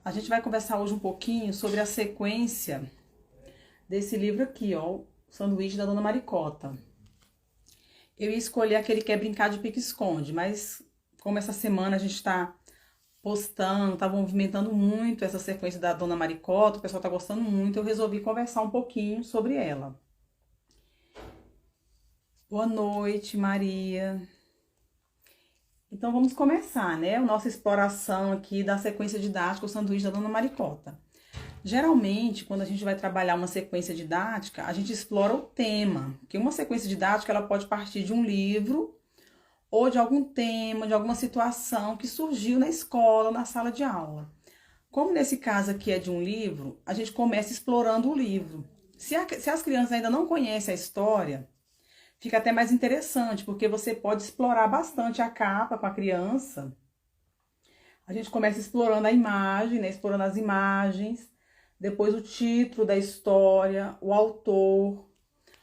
A gente vai conversar hoje um pouquinho sobre a sequência desse livro aqui, ó, O Sanduíche da Dona Maricota. Eu ia escolher aquele que é Brincar de Pique-Esconde, mas como essa semana a gente tá postando, tá movimentando muito essa sequência da Dona Maricota, o pessoal tá gostando muito, eu resolvi conversar um pouquinho sobre ela. Boa noite, Maria. Então vamos começar, né? A nossa exploração aqui da sequência didática, o Sanduíche da Dona Maricota. Geralmente, quando a gente vai trabalhar uma sequência didática, a gente explora o tema, porque uma sequência didática ela pode partir de um livro ou de algum tema, de alguma situação que surgiu na escola, na sala de aula. Como nesse caso aqui é de um livro, a gente começa explorando o livro. Se as crianças ainda não conhecem a história, fica até mais interessante, porque você pode explorar bastante a capa com a criança. A gente começa explorando a imagem, né? Explorando as imagens, depois o título da história, o autor.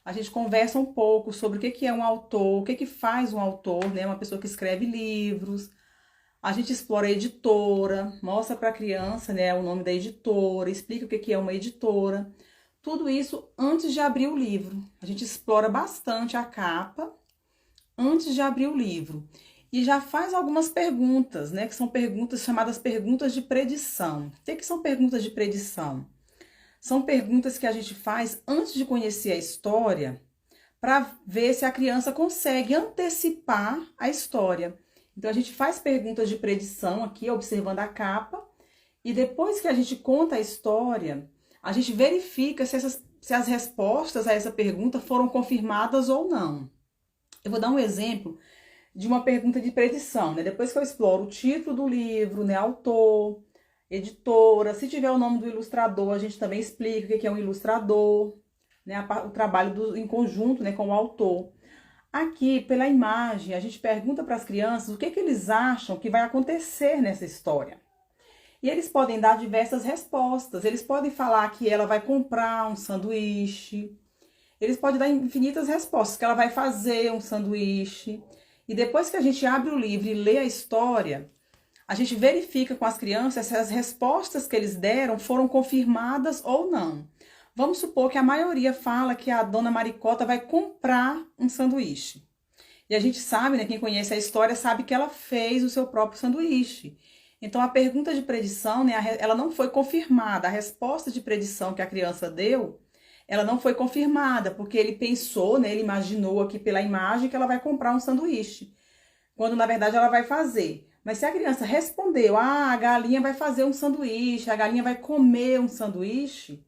A gente conversa um pouco sobre o que é um autor, o que faz um autor, né? Uma pessoa que escreve livros. A gente explora a editora, mostra para a criança, né, o nome da editora, explica o que é uma editora. Tudo isso antes de abrir o livro. A gente explora bastante a capa antes de abrir o livro. E já faz algumas perguntas, né? Que são perguntas chamadas perguntas de predição. O que são perguntas de predição? São perguntas que a gente faz antes de conhecer a história para ver se a criança consegue antecipar a história. Então a gente faz perguntas de predição aqui, observando a capa, e depois que a gente conta a história, a gente verifica se as respostas a essa pergunta foram confirmadas ou não. Eu vou dar um exemplo de uma pergunta de predição, né? Depois que eu exploro o título do livro, né, autor, editora, se tiver o nome do ilustrador, a gente também explica o que é um ilustrador, né, o trabalho em conjunto, né, com o autor. Aqui, pela imagem, a gente pergunta para as crianças o que eles acham que vai acontecer nessa história. E eles podem dar diversas respostas. Eles podem falar que ela vai comprar um sanduíche. Eles podem dar infinitas respostas, que ela vai fazer um sanduíche. E depois que a gente abre o livro e lê a história, a gente verifica com as crianças se as respostas que eles deram foram confirmadas ou não. Vamos supor que a maioria fala que a Dona Maricota vai comprar um sanduíche. E a gente sabe, né, quem conhece a história sabe que ela fez o seu próprio sanduíche. Então a pergunta de predição, né, ela não foi confirmada. A resposta de predição que a criança deu, ela não foi confirmada, porque ele pensou, né, ele imaginou aqui pela imagem que ela vai comprar um sanduíche, quando na verdade ela vai fazer. Mas se a criança respondeu, a galinha vai fazer um sanduíche, a galinha vai comer um sanduíche,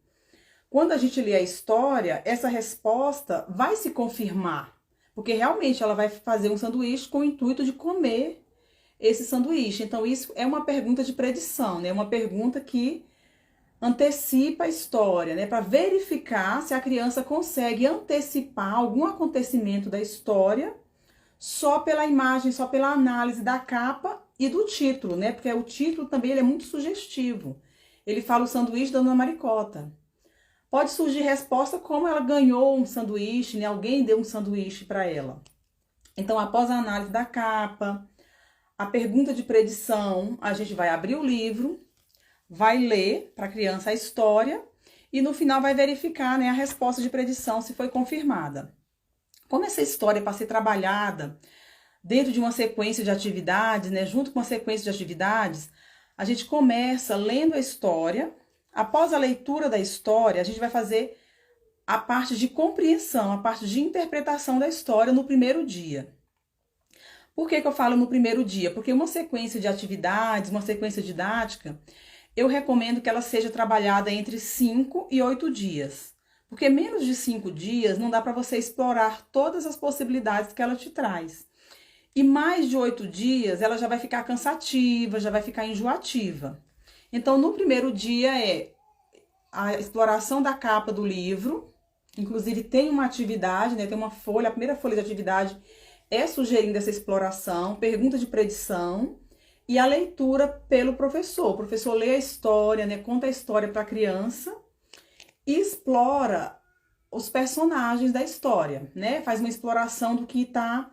quando a gente lê a história, essa resposta vai se confirmar, porque realmente ela vai fazer um sanduíche com o intuito de comer esse sanduíche. Então isso é uma pergunta de predição, né? Uma pergunta que antecipa a história, né? Para verificar se a criança consegue antecipar algum acontecimento da história só pela imagem, só pela análise da capa e do título, né? Porque o título também ele é muito sugestivo. Ele fala o sanduíche da Dona Maricota. Pode surgir resposta como ela ganhou um sanduíche, né? Alguém deu um sanduíche para ela. Então, após a análise da capa, a pergunta de predição, a gente vai abrir o livro, vai ler para a criança a história e no final vai verificar, né, a resposta de predição se foi confirmada. Como essa história é para ser trabalhada dentro de uma sequência de atividades, né, junto com uma sequência de atividades, a gente começa lendo a história. Após a leitura da história, a gente vai fazer a parte de compreensão, a parte de interpretação da história no primeiro dia. Por que eu falo no primeiro dia? Porque uma sequência de atividades, uma sequência didática, eu recomendo que ela seja trabalhada entre 5 e 8 dias. Porque menos de 5 dias não dá para você explorar todas as possibilidades que ela te traz. E mais de 8 dias ela já vai ficar cansativa, já vai ficar enjoativa. Então, no primeiro dia é a exploração da capa do livro. Inclusive, tem uma atividade, né? Tem uma folha, a primeira folha de atividade é sugerindo essa exploração, pergunta de predição e a leitura pelo professor. O professor lê a história, né? Conta a história para a criança e explora os personagens da história, né? Faz uma exploração do que está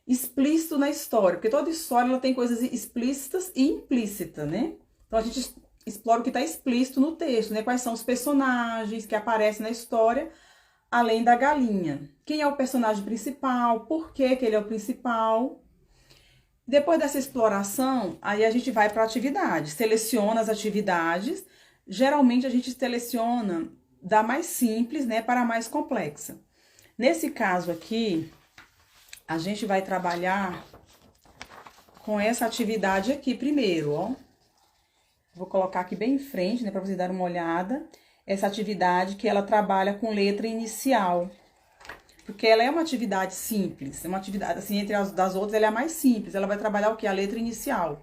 explícito na história, porque toda história ela tem coisas explícitas e implícitas, né? Então a gente explora o que está explícito no texto, né? Quais são os personagens que aparecem na história, além da galinha. Quem é o personagem principal, por que que ele é o principal. Depois dessa exploração, aí a gente vai para a atividade, seleciona as atividades. Geralmente a gente seleciona da mais simples, né, para a mais complexa. Nesse caso aqui, a gente vai trabalhar com essa atividade aqui primeiro, ó. Vou colocar aqui bem em frente, né, para vocês darem uma olhada. Essa atividade que ela trabalha com letra inicial. Porque ela é uma atividade simples, é uma atividade, assim, entre as das outras, ela é a mais simples. Ela vai trabalhar o quê? A letra inicial.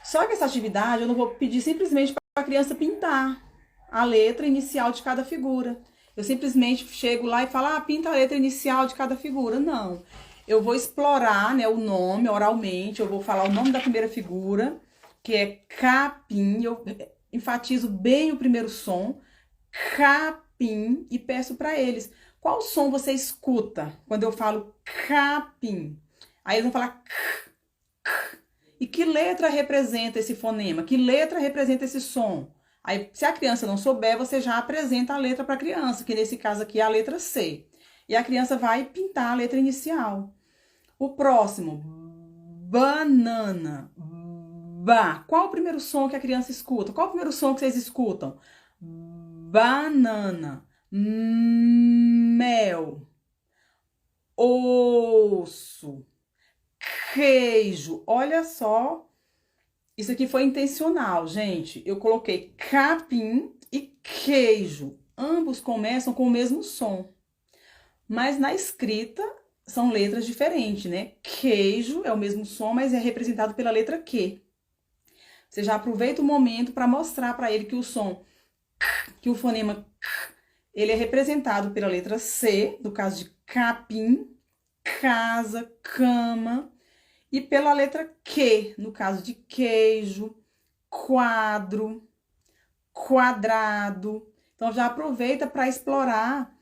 Só que essa atividade eu não vou pedir simplesmente para a criança pintar a letra inicial de cada figura. Eu simplesmente chego lá e falo, ah, pinta a letra inicial de cada figura. Não. Eu vou explorar, né, o nome oralmente, eu vou falar o nome da primeira figura, que é capim. Eu enfatizo bem o primeiro som, capim, e peço para eles, qual som você escuta quando eu falo capim? Aí eles vão falar k. E que letra representa esse fonema? Que letra representa esse som? Aí, se a criança não souber, você já apresenta a letra para a criança, que nesse caso aqui é a letra C. E a criança vai pintar a letra inicial. O próximo, banana. Ba. Qual o primeiro som que a criança escuta? Qual o primeiro som que vocês escutam? Banana. Mel. Osso. Queijo. Olha só. Isso aqui foi intencional, gente. Eu coloquei capim e queijo. Ambos começam com o mesmo som. Mas na escrita são letras diferentes, né? Queijo é o mesmo som, mas é representado pela letra Q. Você já aproveita o momento para mostrar para ele que o som, que o fonema, ele é representado pela letra C, no caso de capim, casa, cama, e pela letra Q, no caso de queijo, quadro, quadrado. Então, já aproveita para explorar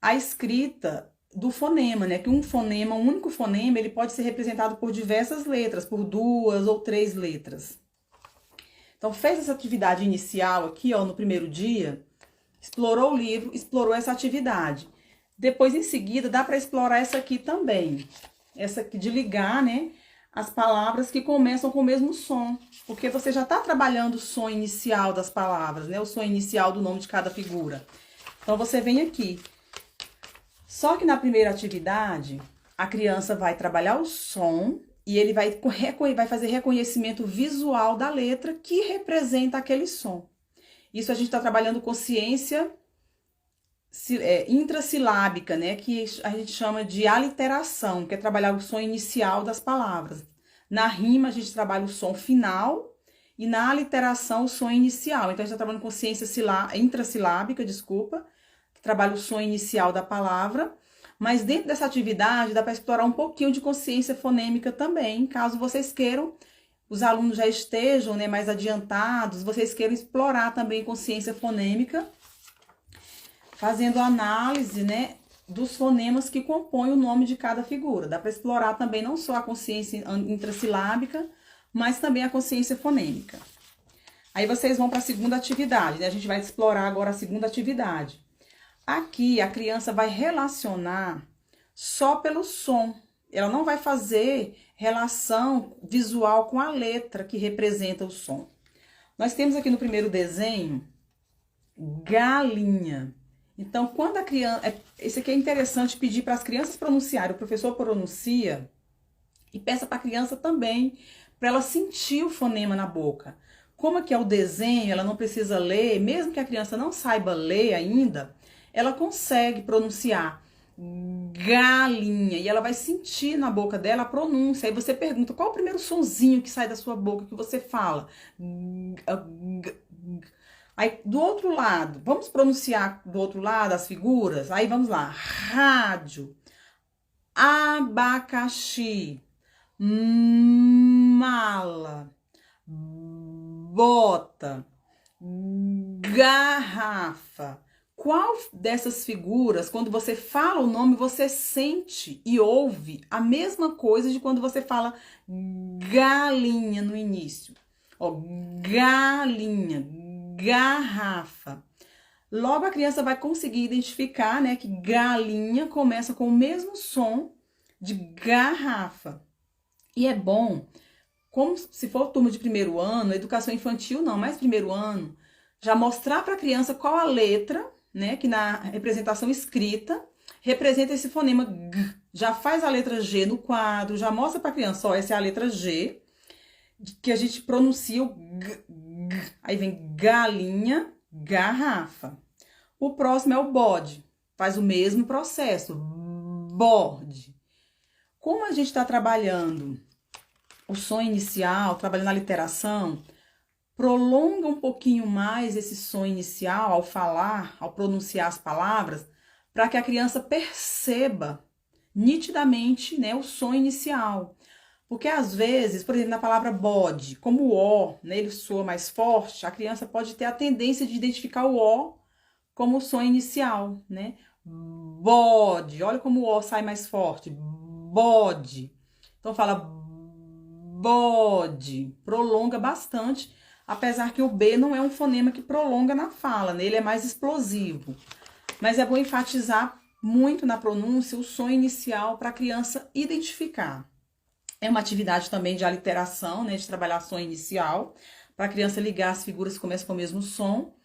a escrita do fonema, né? Que um fonema, um único fonema, ele pode ser representado por diversas letras, por 2 ou 3 letras. Então, fez essa atividade inicial aqui, ó, no primeiro dia, explorou o livro, explorou essa atividade. Depois, em seguida, dá para explorar essa aqui também. Essa aqui de ligar, né, as palavras que começam com o mesmo som. Porque você já está trabalhando o som inicial das palavras, né? O som inicial do nome de cada figura. Então, você vem aqui. Só que na primeira atividade, a criança vai trabalhar o som e ele vai fazer reconhecimento visual da letra que representa aquele som. Isso a gente está trabalhando consciência intrassilábica, né? Que a gente chama de aliteração, que é trabalhar o som inicial das palavras. Na rima, a gente trabalha o som final e na aliteração, o som inicial. Então, a gente está trabalhando consciência intrassilábica, desculpa, que trabalha o som inicial da palavra. Mas dentro dessa atividade, dá para explorar um pouquinho de consciência fonêmica também, caso vocês queiram, os alunos já estejam, né, mais adiantados, vocês queiram explorar também consciência fonêmica, fazendo análise, né, dos fonemas que compõem o nome de cada figura. Dá para explorar também não só a consciência intrassilábica, mas também a consciência fonêmica. Aí vocês vão para a segunda atividade, né? A gente vai explorar agora a segunda atividade. Aqui a criança vai relacionar só pelo som. Ela não vai fazer relação visual com a letra que representa o som. Nós temos aqui no primeiro desenho, galinha. Então, quando a criança... Esse aqui é interessante pedir para as crianças pronunciarem. O professor pronuncia e peça para a criança também, para ela sentir o fonema na boca. Como aqui é o desenho, ela não precisa ler, mesmo que a criança não saiba ler ainda, ela consegue pronunciar galinha e ela vai sentir na boca dela a pronúncia. Aí você pergunta, qual é o primeiro sonzinho que sai da sua boca que você fala? Aí do outro lado, vamos pronunciar do outro lado as figuras? Aí vamos lá, rádio, abacaxi, mala, bota, garrafa. Qual dessas figuras, quando você fala o nome, você sente e ouve a mesma coisa de quando você fala galinha no início? Ó, galinha, garrafa. Logo a criança vai conseguir identificar, né, que galinha começa com o mesmo som de garrafa. E é bom, como se for turma de primeiro ano, educação infantil não, mas primeiro ano, já mostrar para a criança qual a letra, né, que na representação escrita representa esse fonema G. Já faz a letra G no quadro, já mostra para a criança, ó, essa é a letra G, que a gente pronuncia o G, G. Aí vem galinha, garrafa. O próximo é o bode, faz o mesmo processo, bode. Como a gente está trabalhando o som inicial, trabalhando a literação, prolonga um pouquinho mais esse som inicial ao falar, ao pronunciar as palavras, para que a criança perceba nitidamente, né, o som inicial. Porque às vezes, por exemplo, na palavra bode, como o O, né, ele soa mais forte, a criança pode ter a tendência de identificar o O como o som inicial, né? Bode, olha como o O sai mais forte, bode. Então fala bode, prolonga bastante, apesar que o B não é um fonema que prolonga na fala, né? Ele é mais explosivo. Mas é bom enfatizar muito na pronúncia o som inicial para a criança identificar. É uma atividade também de aliteração, né? De trabalhar som inicial, para a criança ligar as figuras que começam com o mesmo som.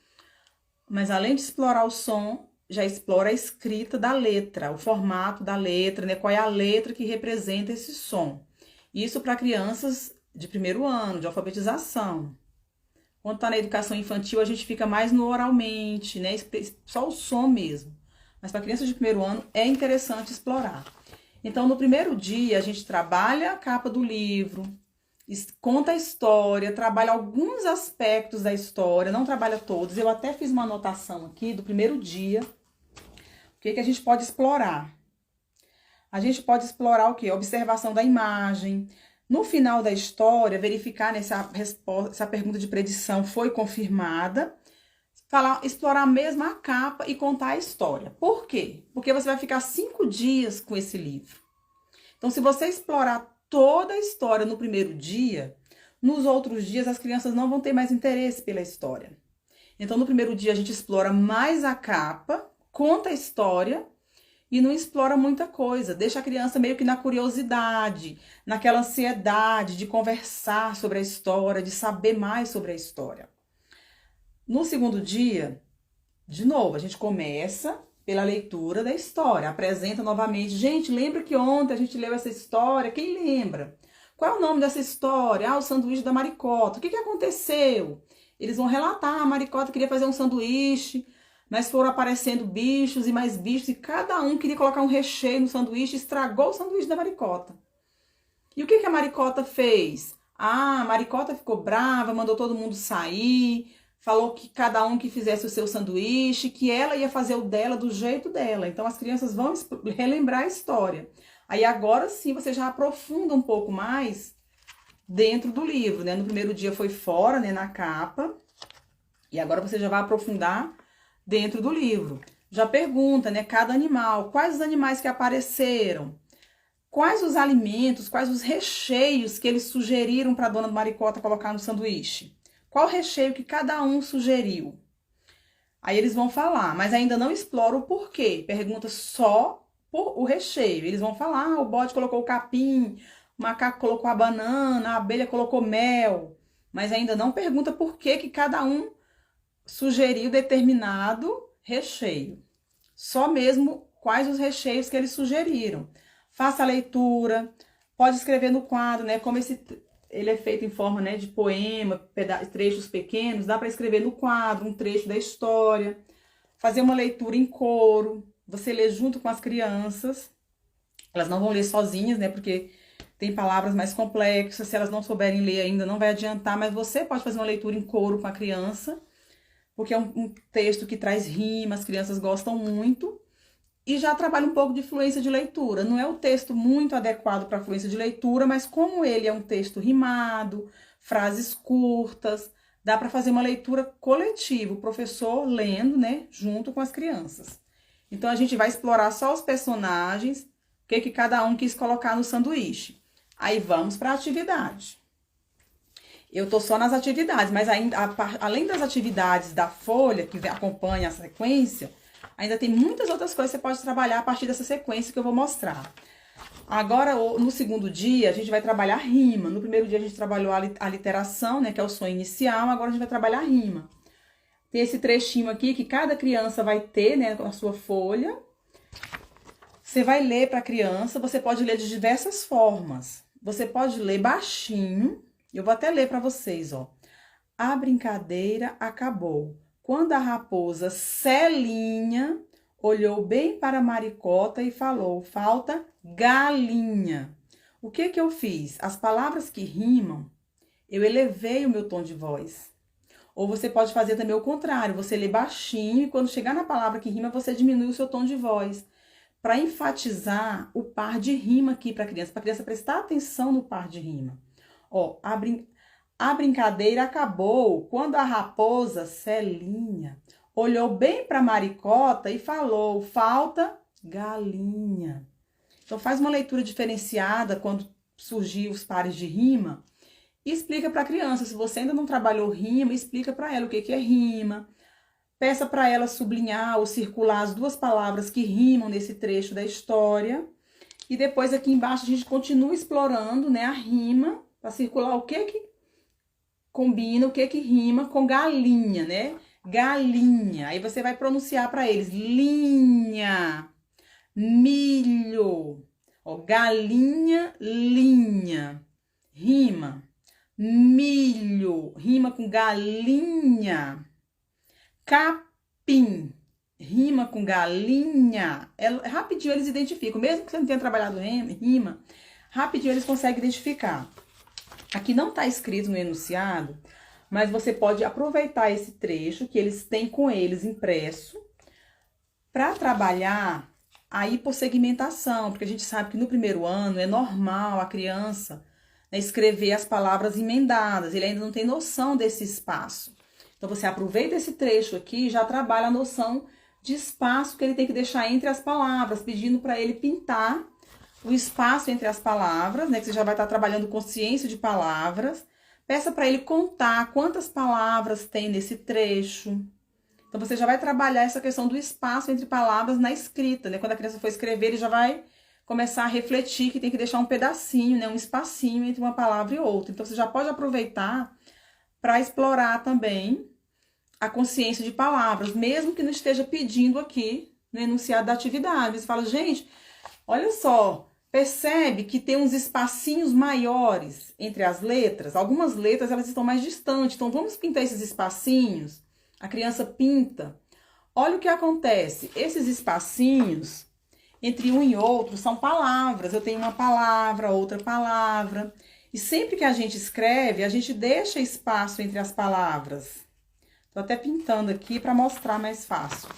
Mas além de explorar o som, já explora a escrita da letra, o formato da letra, né? Qual é a letra que representa esse som. Isso para crianças de primeiro ano, de alfabetização. Quando está na educação infantil, a gente fica mais no oralmente, né? Só o som mesmo. Mas para crianças de primeiro ano é interessante explorar. Então, no primeiro dia, a gente trabalha a capa do livro, conta a história, trabalha alguns aspectos da história, não trabalha todos. Eu até fiz uma anotação aqui do primeiro dia. O que a gente pode explorar? A gente pode explorar o quê? Observação da imagem. No final da história, verificar se a pergunta de predição foi confirmada. Explorar mesmo a capa e contar a história. Por quê? Porque você vai ficar 5 dias com esse livro. Então, se você explorar toda a história no primeiro dia, nos outros dias as crianças não vão ter mais interesse pela história. Então, no primeiro dia a gente explora mais a capa, conta a história e não explora muita coisa. Deixa a criança meio que na curiosidade, naquela ansiedade de conversar sobre a história, de saber mais sobre a história. No segundo dia, de novo, a gente começa pela leitura da história. Apresenta novamente. Gente, lembra que ontem a gente leu essa história? Quem lembra? Qual é o nome dessa história? Ah, o sanduíche da Maricota. O que aconteceu? Eles vão relatar. A Maricota queria fazer um sanduíche, mas foram aparecendo bichos e mais bichos, e cada um queria colocar um recheio no sanduíche, estragou o sanduíche da Maricota. E o que a Maricota fez? Ah, a Maricota ficou brava, mandou todo mundo sair, falou que cada um que fizesse o seu sanduíche, que ela ia fazer o dela do jeito dela. Então as crianças vão relembrar a história. Aí agora sim você já aprofunda um pouco mais dentro do livro, né? No primeiro dia foi fora, né, na capa. E agora você já vai aprofundar dentro do livro. Já pergunta, né, cada animal, quais os animais que apareceram? Quais os alimentos, quais os recheios que eles sugeriram para a dona Maricota colocar no sanduíche? Qual recheio que cada um sugeriu? Aí eles vão falar, mas ainda não explora o porquê. Pergunta só por o recheio. Eles vão falar, o bode colocou o capim, o macaco colocou a banana, a abelha colocou mel. Mas ainda não pergunta por que cada um sugeriu determinado recheio. Só mesmo quais os recheios que eles sugeriram. Faça a leitura, pode escrever no quadro, né? Como ele é feito em forma, né, de poema, trechos pequenos, dá para escrever no quadro um trecho da história, fazer uma leitura em coro, você lê junto com as crianças. Elas não vão ler sozinhas, né, porque tem palavras mais complexas, se elas não souberem ler ainda não vai adiantar, mas você pode fazer uma leitura em coro com a criança, porque é um texto que traz rima, as crianças gostam muito. E já trabalha um pouco de fluência de leitura. Não é o texto muito adequado para fluência de leitura, mas como ele é um texto rimado, frases curtas, dá para fazer uma leitura coletiva, o professor lendo, né, junto com as crianças. Então a gente vai explorar só os personagens, o que cada um quis colocar no sanduíche. Aí vamos para a atividade. Eu tô só nas atividades, mas ainda, além das atividades da folha, que acompanha a sequência, ainda tem muitas outras coisas que você pode trabalhar a partir dessa sequência que eu vou mostrar. Agora, no segundo dia, a gente vai trabalhar rima. No primeiro dia, a gente trabalhou a literação, né, que é o som inicial. Agora, a gente vai trabalhar rima. Tem esse trechinho aqui que cada criança vai ter, né, na sua folha. Você vai ler para a criança. Você pode ler de diversas formas. Você pode ler baixinho. Eu vou até ler para vocês, ó. A brincadeira acabou. Quando a raposa Celinha olhou bem para a Maricota e falou, falta galinha. O que eu fiz? As palavras que rimam, eu elevei o meu tom de voz. Ou você pode fazer também o contrário, você lê baixinho e quando chegar na palavra que rima, você diminui o seu tom de voz. Para enfatizar o par de rima aqui para a criança prestar atenção no par de rima. Ó, a brincadeira acabou quando a raposa Celinha olhou bem para a Maricota e falou, falta galinha. Então faz uma leitura diferenciada quando surgir os pares de rima e explica para a criança. Se você ainda não trabalhou rima, explica para ela o que é rima. Peça para ela sublinhar ou circular as duas palavras que rimam nesse trecho da história. E depois aqui embaixo a gente continua explorando, né, a rima para circular o que combina, o que rima com galinha, né? Galinha. Aí você vai pronunciar para eles linha, milho, ó, galinha, linha, rima, milho, rima com galinha, capim, rima com galinha. Rapidinho eles identificam, mesmo que você não tenha trabalhado rima, rapidinho eles conseguem identificar. Aqui não está escrito no enunciado, mas você pode aproveitar esse trecho que eles têm com eles impresso para trabalhar a hipossegmentação, porque a gente sabe que no primeiro ano é normal a criança, né, escrever as palavras emendadas, ele ainda não tem noção desse espaço. Então você aproveita esse trecho aqui e já trabalha a noção de espaço que ele tem que deixar entre as palavras, pedindo para ele pintar o espaço entre as palavras, né, que você já vai estar trabalhando consciência de palavras. Peça para ele contar quantas palavras tem nesse trecho. Então, você já vai trabalhar essa questão do espaço entre palavras na escrita, né? Quando a criança for escrever, ele já vai começar a refletir que tem que deixar um pedacinho, né? Um espacinho entre uma palavra e outra. Então, você já pode aproveitar para explorar também a consciência de palavras, mesmo que não esteja pedindo aqui no enunciado da atividade. Você fala, gente, olha só, percebe que tem uns espacinhos maiores entre as letras? Algumas letras, elas estão mais distantes, então vamos pintar esses espacinhos. A criança pinta. Olha o que acontece. Esses espacinhos, entre um e outro, são palavras. Eu tenho uma palavra, outra palavra. E sempre que a gente escreve, a gente deixa espaço entre as palavras. Tô até pintando aqui para mostrar mais fácil.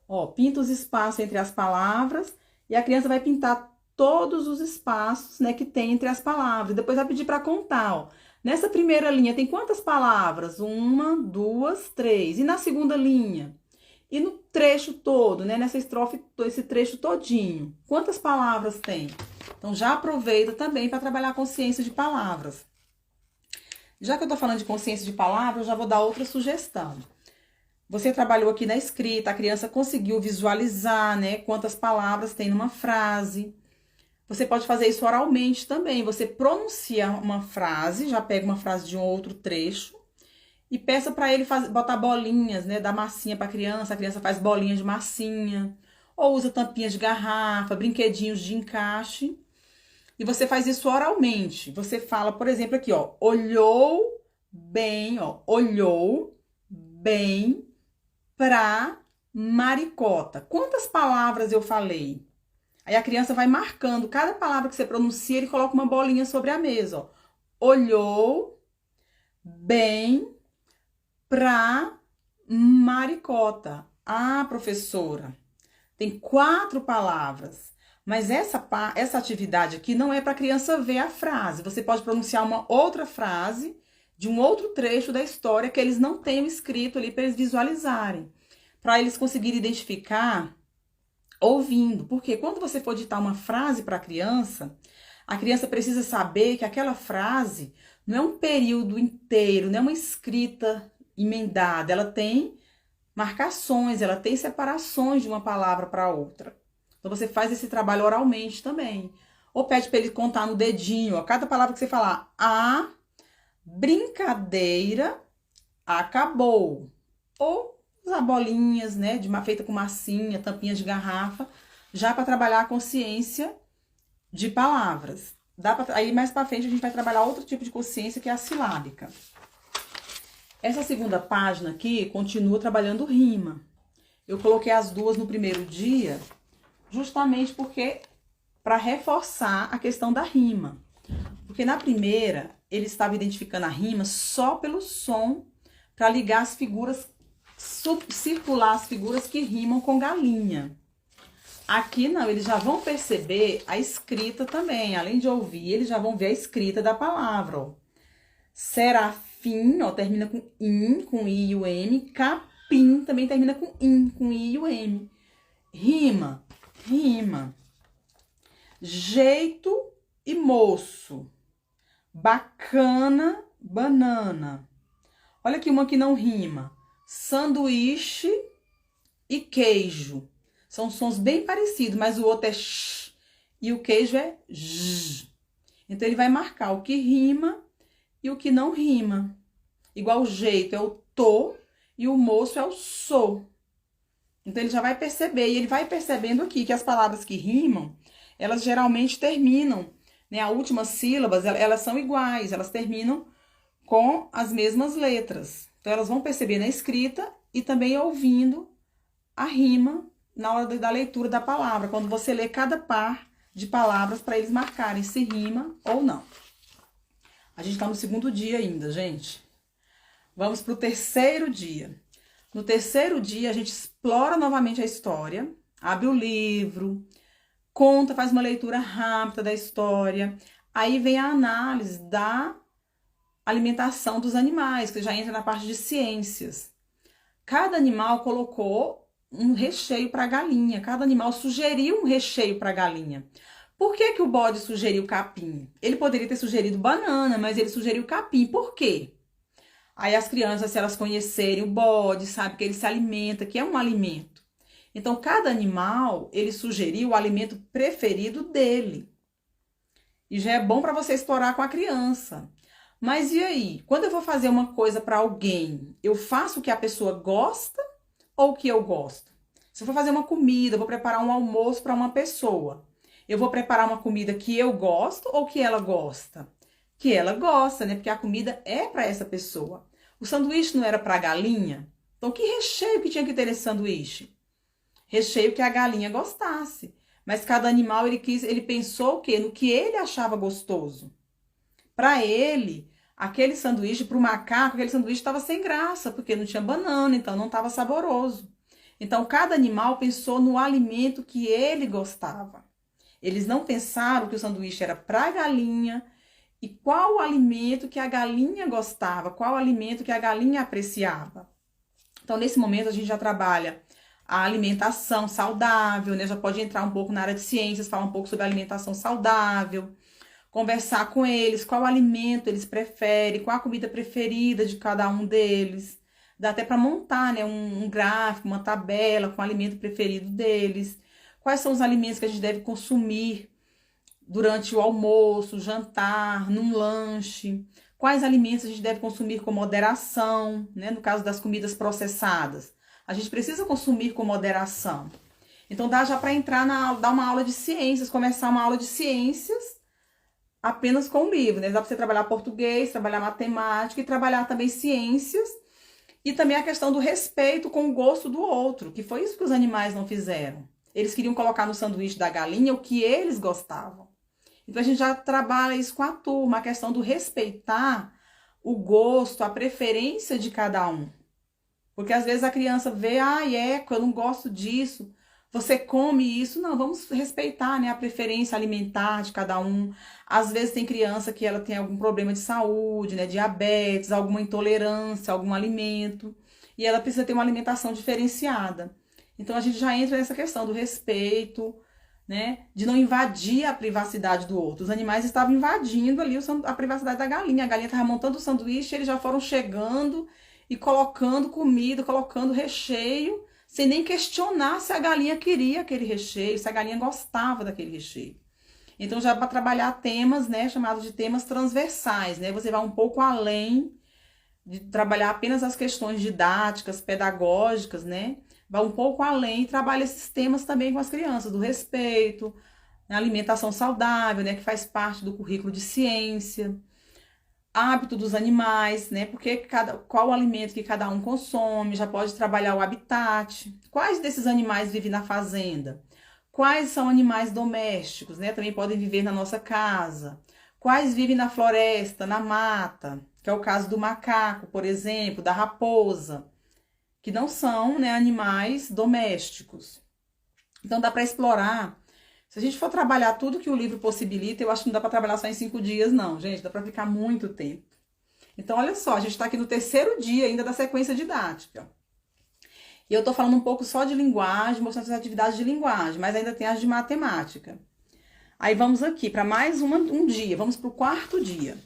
Ó, pinta os espaços entre as palavras e a criança vai pintar todos os espaços, né, que tem entre as palavras. Depois vai pedir para contar, ó. Nessa primeira linha tem quantas palavras? 1, 2, 3. E na segunda linha? E no trecho todo, né? Nessa estrofe, esse trecho todinho. Quantas palavras tem? Então, já aproveita também para trabalhar a consciência de palavras. Já que eu tô falando de consciência de palavras, eu já vou dar outra sugestão. Você trabalhou aqui na escrita, a criança conseguiu visualizar, né? Quantas palavras tem numa frase. Você pode fazer isso oralmente também. Você pronuncia uma frase, já pega uma frase de um outro trecho e peça para ele botar bolinhas, né, da massinha para a criança faz bolinhas de massinha, ou usa tampinhas de garrafa, brinquedinhos de encaixe. E você faz isso oralmente. Você fala, por exemplo, aqui, ó, olhou bem pra Maricota. Quantas palavras eu falei? Aí a criança vai marcando cada palavra que você pronuncia, ele coloca uma bolinha sobre a mesa, ó. Olhou bem pra Maricota. Ah, professora, tem 4 palavras. Mas essa atividade aqui não é para a criança ver a frase. Você pode pronunciar uma outra frase de um outro trecho da história que eles não tenham escrito ali para eles visualizarem. Para eles conseguirem identificar ouvindo. Porque quando você for ditar uma frase para a criança precisa saber que aquela frase Não é um período inteiro, não é uma escrita emendada. Ela tem marcações, ela tem separações de uma palavra para outra. Então você faz esse trabalho oralmente também. Ou pede para ele contar no dedinho, ó, cada palavra que você falar. A brincadeira acabou. Ou usar bolinhas, né, feita com massinha, tampinhas de garrafa, já para trabalhar a consciência de palavras. Aí mais para frente a gente vai trabalhar outro tipo de consciência que é a silábica. Essa segunda página aqui continua trabalhando rima. Eu coloquei as duas no primeiro dia, justamente porque para reforçar a questão da rima. Porque na primeira, ele estava identificando a rima só pelo som, para ligar as figuras, circular as figuras que rimam com galinha. Aqui não, eles já vão perceber a escrita também. Além de ouvir, eles já vão ver a escrita da palavra, ó. Serafim, ó, termina com I e o M. Capim também termina com I e o M. Rima, rima. Jeito e moço. Bacana, banana. Olha aqui uma que não rima. Sanduíche e queijo. São sons bem parecidos, mas o outro é sh e o queijo é j. Então ele vai marcar o que rima e o que não rima. Igual o jeito é o tô e o moço é o sou. Então ele já vai perceber, e ele vai percebendo aqui que as palavras que rimam, elas geralmente terminam, né? As últimas sílabas, elas são iguais, elas terminam com as mesmas letras. Então elas vão perceber na escrita e também ouvindo a rima na hora da leitura da palavra, quando você lê cada par de palavras para eles marcarem se rima ou não. A gente está no segundo dia ainda, gente. Vamos para o terceiro dia. No terceiro dia, a gente explora novamente a história, abre o livro, conta, faz uma leitura rápida da história. Aí vem a análise da alimentação dos animais, que já entra na parte de ciências. Cada animal colocou um recheio para a galinha, cada animal sugeriu um recheio para a galinha. Por que que o bode sugeriu capim? Ele poderia ter sugerido banana, mas ele sugeriu capim. Por quê? Aí as crianças, se elas conhecerem o bode, sabem que ele se alimenta, que é um alimento. Então, cada animal, ele sugeriu o alimento preferido dele. E já é bom para você explorar com a criança. Mas e aí? Quando eu vou fazer uma coisa para alguém, eu faço o que a pessoa gosta ou o que eu gosto? Se eu for fazer uma comida, eu vou preparar um almoço para uma pessoa. Eu vou preparar uma comida que eu gosto ou que ela gosta? Que ela gosta, né? Porque a comida é para essa pessoa. O sanduíche não era para a galinha? Então, que recheio que tinha que ter esse sanduíche? Recheio que a galinha gostasse. Mas cada animal, ele pensou o quê? No que ele achava gostoso. Para ele, aquele sanduíche, para o macaco, aquele sanduíche estava sem graça, porque não tinha banana, então não estava saboroso. Então, cada animal pensou no alimento que ele gostava. Eles não pensaram que o sanduíche era para a galinha e qual o alimento que a galinha gostava, qual o alimento que a galinha apreciava. Então, nesse momento, a gente já trabalha a alimentação saudável, né? Já pode entrar um pouco na área de ciências, falar um pouco sobre a alimentação saudável, conversar com eles, qual alimento eles preferem, qual a comida preferida de cada um deles. Dá até para montar, né, um gráfico, uma tabela com o alimento preferido deles. Quais são os alimentos que a gente deve consumir durante o almoço, jantar, num lanche. Quais alimentos a gente deve consumir com moderação, né? No caso das comidas processadas. A gente precisa consumir com moderação. Então dá já para entrar dar uma aula de ciências, começar uma aula de ciências apenas com o livro, né? Dá para você trabalhar português, trabalhar matemática e trabalhar também ciências. E também a questão do respeito com o gosto do outro, que foi isso que os animais não fizeram. Eles queriam colocar no sanduíche da galinha o que eles gostavam. Então, a gente já trabalha isso com a turma, a questão do respeitar o gosto, a preferência de cada um. Porque, às vezes, a criança vê, eu não gosto disso, você come isso. Não, vamos respeitar, né, a preferência alimentar de cada um. Às vezes, tem criança que ela tem algum problema de saúde, né, diabetes, alguma intolerância a algum alimento, e ela precisa ter uma alimentação diferenciada. Então, a gente já entra nessa questão do respeito, né? De não invadir a privacidade do outro. Os animais estavam invadindo ali a privacidade da galinha. A galinha estava montando o sanduíche, eles já foram chegando e colocando comida, colocando recheio, sem nem questionar se a galinha queria aquele recheio, se a galinha gostava daquele recheio. Então já para trabalhar temas, né, chamados de temas transversais, né? Você vai um pouco além de trabalhar apenas as questões didáticas, pedagógicas, né? Vai um pouco além e trabalha esses temas também com as crianças, do respeito, a alimentação saudável, né, que faz parte do currículo de ciência, hábito dos animais, né, porque qual o alimento que cada um consome, já pode trabalhar o habitat, quais desses animais vivem na fazenda, quais são animais domésticos, né, também podem viver na nossa casa, quais vivem na floresta, na mata, que é o caso do macaco, por exemplo, da raposa, que não são, né, animais domésticos. Então dá para explorar. Se a gente for trabalhar tudo que o livro possibilita, eu acho que não dá para trabalhar só em 5 dias, não, gente. Dá para ficar muito tempo. Então, olha só, a gente está aqui no 3º dia ainda da sequência didática. E eu estou falando um pouco só de linguagem, mostrando as atividades de linguagem, mas ainda tem as de matemática. Aí vamos aqui para mais um dia, vamos para o 4º dia.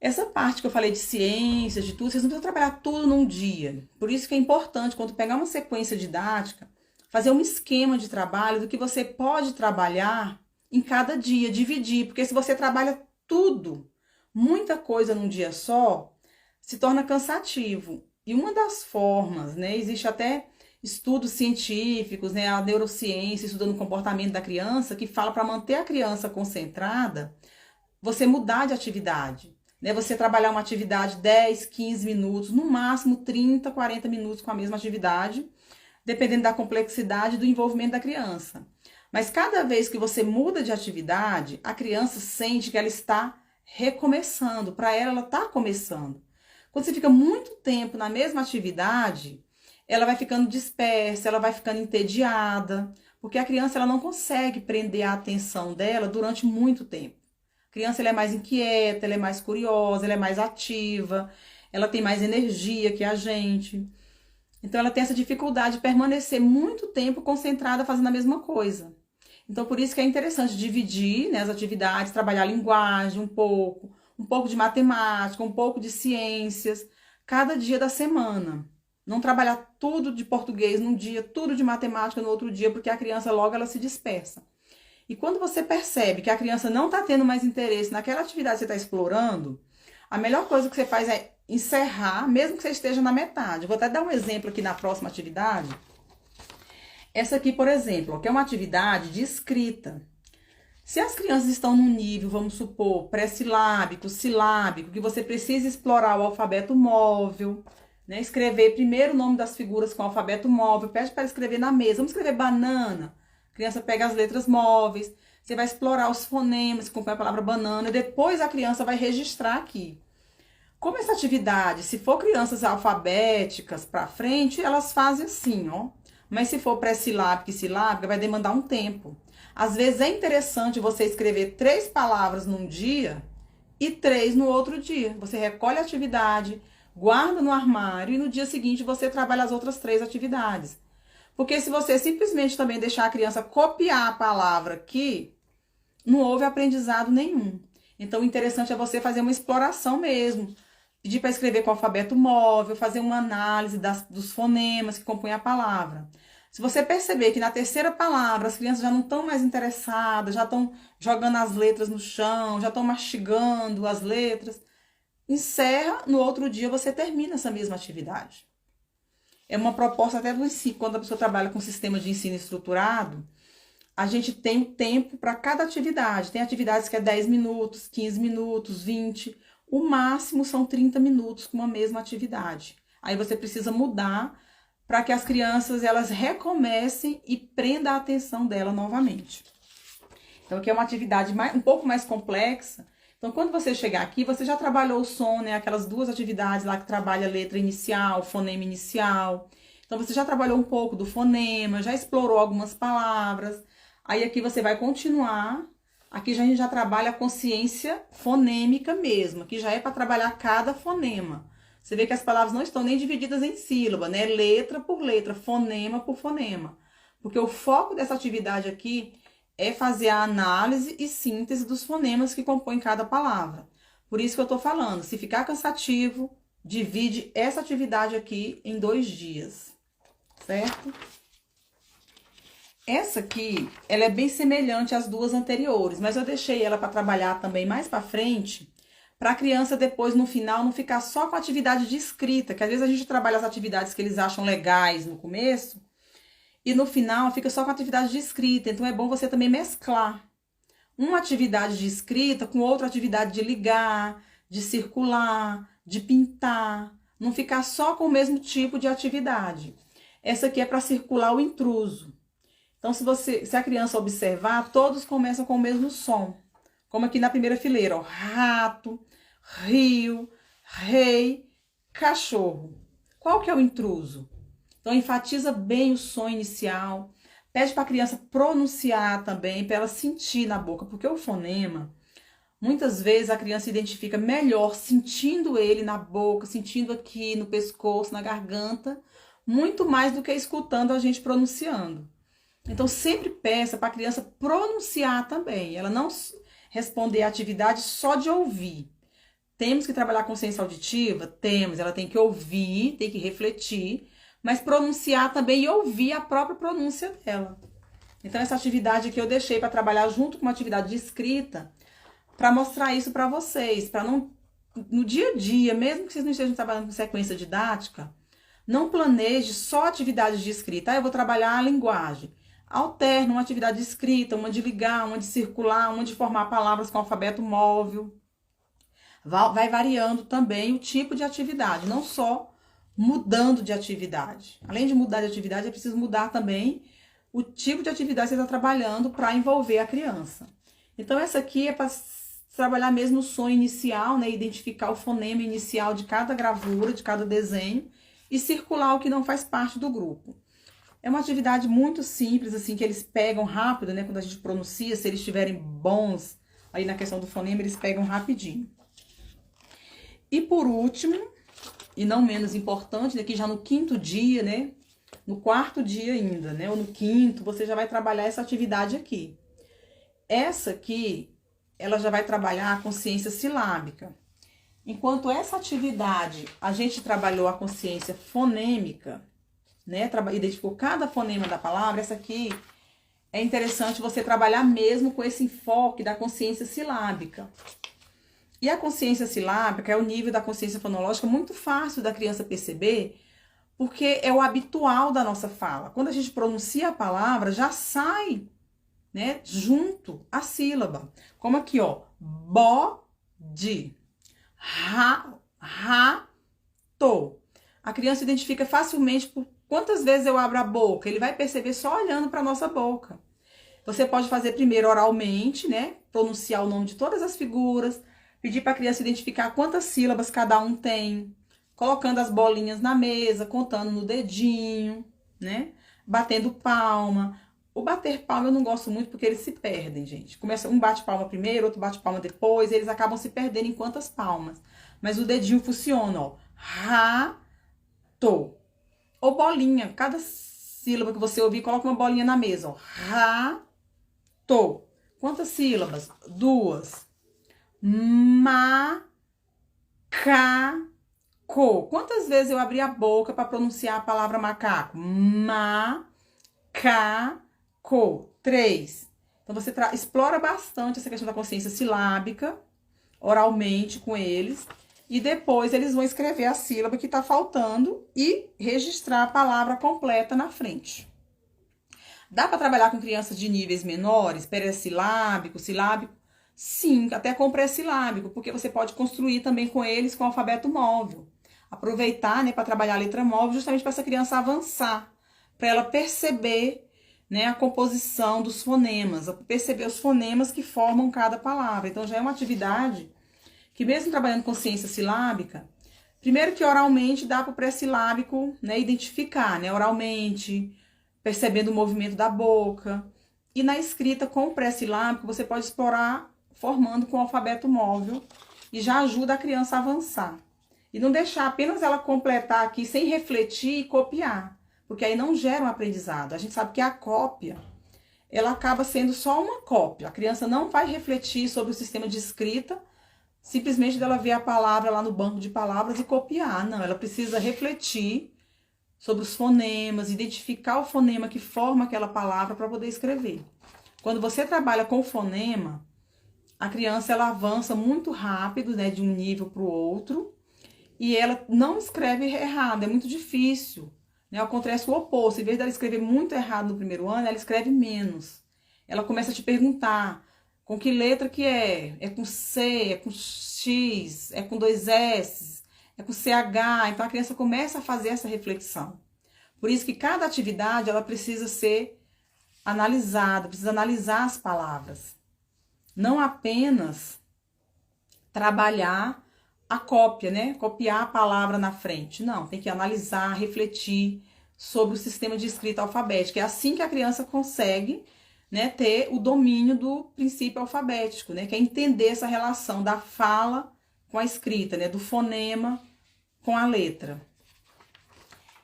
Essa parte que eu falei de ciências, de tudo, vocês não precisam trabalhar tudo num dia. Por isso que é importante, quando pegar uma sequência didática, fazer um esquema de trabalho do que você pode trabalhar em cada dia, dividir. Porque se você trabalha tudo, muita coisa num dia só, se torna cansativo. E uma das formas, né, existe até estudos científicos, né, a neurociência, estudando o comportamento da criança, que fala para manter a criança concentrada, você mudar de atividade. Né, você trabalhar uma atividade 10, 15 minutos, no máximo 30, 40 minutos com a mesma atividade, dependendo da complexidade do envolvimento da criança. Mas cada vez que você muda de atividade, a criança sente que ela está recomeçando. Para ela está começando. Quando você fica muito tempo na mesma atividade, ela vai ficando dispersa, ela vai ficando entediada, porque a criança ela não consegue prender a atenção dela durante muito tempo. A criança ela é mais inquieta, ela é mais curiosa, ela é mais ativa, ela tem mais energia que a gente. Então ela tem essa dificuldade de permanecer muito tempo concentrada fazendo a mesma coisa. Então por isso que é interessante dividir, né, as atividades, trabalhar a linguagem um pouco de matemática, um pouco de ciências, cada dia da semana. Não trabalhar tudo de português num dia, tudo de matemática no outro dia, porque a criança logo ela se dispersa. E quando você percebe que a criança não está tendo mais interesse naquela atividade que você está explorando, a melhor coisa que você faz é encerrar, mesmo que você esteja na metade. Vou até dar um exemplo aqui na próxima atividade. Essa aqui, por exemplo, que é uma atividade de escrita. Se as crianças estão num nível, vamos supor, pré-silábico, silábico, que você precisa explorar o alfabeto móvel, né? Escrever primeiro o nome das figuras com o alfabeto móvel, pede para escrever na mesa. Vamos escrever banana. A criança pega as letras móveis, você vai explorar os fonemas, acompanha a palavra banana, e depois a criança vai registrar aqui. Como essa atividade, se for crianças alfabéticas para frente, elas fazem assim, ó. Mas se for pré-silábica e silábica, vai demandar um tempo. Às vezes é interessante você escrever 3 palavras num dia e 3 no outro dia. Você recolhe a atividade, guarda no armário e no dia seguinte você trabalha as outras 3 atividades. Porque se você simplesmente também deixar a criança copiar a palavra aqui, não houve aprendizado nenhum. Então o interessante é você fazer uma exploração mesmo. Pedir para escrever com o alfabeto móvel, fazer uma análise dos fonemas que compõem a palavra. Se você perceber que na 3ª palavra as crianças já não estão mais interessadas, já estão jogando as letras no chão, já estão mastigando as letras, encerra, no outro dia você termina essa mesma atividade. É uma proposta até do ensino, quando a pessoa trabalha com sistema de ensino estruturado, a gente tem tempo para cada atividade. Tem atividades que é 10 minutos, 15 minutos, 20. O máximo são 30 minutos com uma mesma atividade. Aí você precisa mudar para que as crianças elas recomecem e prendam a atenção dela novamente. Então aqui é uma atividade um pouco mais complexa. Então quando você chegar aqui, você já trabalhou o som, né? Aquelas 2 atividades lá que trabalha a letra inicial, fonema inicial. Então você já trabalhou um pouco do fonema, já explorou algumas palavras. Aí aqui você vai continuar. Aqui a gente já trabalha a consciência fonêmica mesmo. Aqui já é para trabalhar cada fonema. Você vê que as palavras não estão nem divididas em sílaba, né? Letra por letra, fonema por fonema. Porque o foco dessa atividade aqui é fazer a análise e síntese dos fonemas que compõem cada palavra. Por isso que eu tô falando, se ficar cansativo, divide essa atividade aqui em 2 dias, certo? Essa aqui, ela é bem semelhante às duas anteriores, mas eu deixei ela para trabalhar também mais para frente, para a criança depois, no final, não ficar só com a atividade de escrita, que às vezes a gente trabalha as atividades que eles acham legais no começo, e no final fica só com a atividade de escrita. Então é bom você também mesclar uma atividade de escrita com outra atividade de ligar, de circular, de pintar, não ficar só com o mesmo tipo de atividade. Essa aqui é para circular o intruso. Então, se a criança observar, todos começam com o mesmo som. Como aqui na primeira fileira, ó, rato, rio, rei, cachorro. Qual que é o intruso? Então, enfatiza bem o som inicial. Pede para a criança pronunciar também, para ela sentir na boca. Porque o fonema, muitas vezes a criança identifica melhor sentindo ele na boca, sentindo aqui no pescoço, na garganta, muito mais do que escutando a gente pronunciando. Então, sempre peça para a criança pronunciar também. Ela não responder a atividade só de ouvir. Temos que trabalhar a consciência auditiva? Temos. Ela tem que ouvir, tem que refletir, mas pronunciar também e ouvir a própria pronúncia dela. Então, essa atividade aqui eu deixei para trabalhar junto com uma atividade de escrita, para mostrar isso para vocês, para não, no dia a dia, mesmo que vocês não estejam trabalhando com sequência didática, não planeje só atividades de escrita. Eu vou trabalhar a linguagem. Alterna uma atividade de escrita, uma de ligar, uma de circular, uma de formar palavras com alfabeto móvel. Vai variando também o tipo de atividade, não só mudando de atividade. Além de mudar de atividade, é preciso mudar também o tipo de atividade que você está trabalhando para envolver a criança. Então, essa aqui é para trabalhar mesmo o som inicial, né? Identificar o fonema inicial de cada gravura, de cada desenho e circular o que não faz parte do grupo. É uma atividade muito simples, assim, que eles pegam rápido, né? Quando a gente pronuncia, se eles estiverem bons aí na questão do fonema, eles pegam rapidinho. E por último, e não menos importante, daqui já no 5º dia, né? No 4º dia ainda, né? Ou no 5º, você já vai trabalhar essa atividade aqui. Essa aqui, ela já vai trabalhar a consciência silábica. Enquanto essa atividade, a gente trabalhou a consciência fonêmica, né? Identificou cada fonema da palavra. Essa aqui é interessante você trabalhar mesmo com esse enfoque da consciência silábica. E a consciência silábica é o nível da consciência fonológica muito fácil da criança perceber, porque é o habitual da nossa fala. Quando a gente pronuncia a palavra, já sai, né, junto a sílaba. Como aqui, ó, bode, rato. A criança identifica facilmente por quantas vezes eu abro a boca. Ele vai perceber só olhando para a nossa boca. Você pode fazer primeiro oralmente, né, pronunciar o nome de todas as figuras, pedir para a criança identificar quantas sílabas cada um tem, colocando as bolinhas na mesa, contando no dedinho, né, batendo palma. O bater palma eu não gosto muito porque eles se perdem, gente. Começa um bate palma primeiro, outro bate palma depois, eles acabam se perdendo em quantas palmas. Mas o dedinho funciona, ó. Rato. Ou bolinha. Cada sílaba que você ouvir, coloca uma bolinha na mesa, ó. Rato. Quantas sílabas? 2. Macaco. Quantas vezes eu abri a boca para pronunciar a palavra macaco? Macaco. 3. Então, você explora bastante essa questão da consciência silábica, oralmente com eles, e depois eles vão escrever a sílaba que está faltando e registrar a palavra completa na frente. Dá para trabalhar com crianças de níveis menores, peressilábico, silábico? Sim, até com pré-silábico, porque você pode construir também com eles com alfabeto móvel. Aproveitar, né, para trabalhar a letra móvel justamente para essa criança avançar, para ela perceber, né, a composição dos fonemas, perceber os fonemas que formam cada palavra. Então, já é uma atividade que, mesmo trabalhando com ciência silábica, primeiro que oralmente dá para o pré-silábico, né, identificar, né, oralmente, percebendo o movimento da boca. E na escrita com o pré-silábico, você pode explorar formando com o alfabeto móvel e já ajuda a criança a avançar. E não deixar apenas ela completar aqui sem refletir e copiar. porque aí não gera um aprendizado. A gente sabe que a cópia, ela acaba sendo só uma cópia. A criança não vai refletir sobre o sistema de escrita, simplesmente dela ver a palavra lá no banco de palavras e copiar. Não, ela precisa refletir sobre os fonemas, identificar o fonema que forma aquela palavra para poder escrever. Quando você trabalha com fonema, a criança ela avança muito rápido, né, de um nível para o outro, e ela não escreve errado, é muito difícil. Né? Acontece o oposto, em vez dela escrever muito errado no primeiro ano, ela escreve menos. Ela começa a te perguntar com que letra que é? É com C, é com X, é com 2 S, é com CH. Então a criança começa a fazer essa reflexão. Por isso que cada atividade ela precisa ser analisada, precisa analisar as palavras. Não apenas trabalhar a cópia, né? Copiar a palavra na frente. Não, tem que analisar, refletir sobre o sistema de escrita alfabética. É assim que a criança consegue, né, ter o domínio do princípio alfabético, né? Que é entender essa relação da fala com a escrita, né? Do fonema com a letra.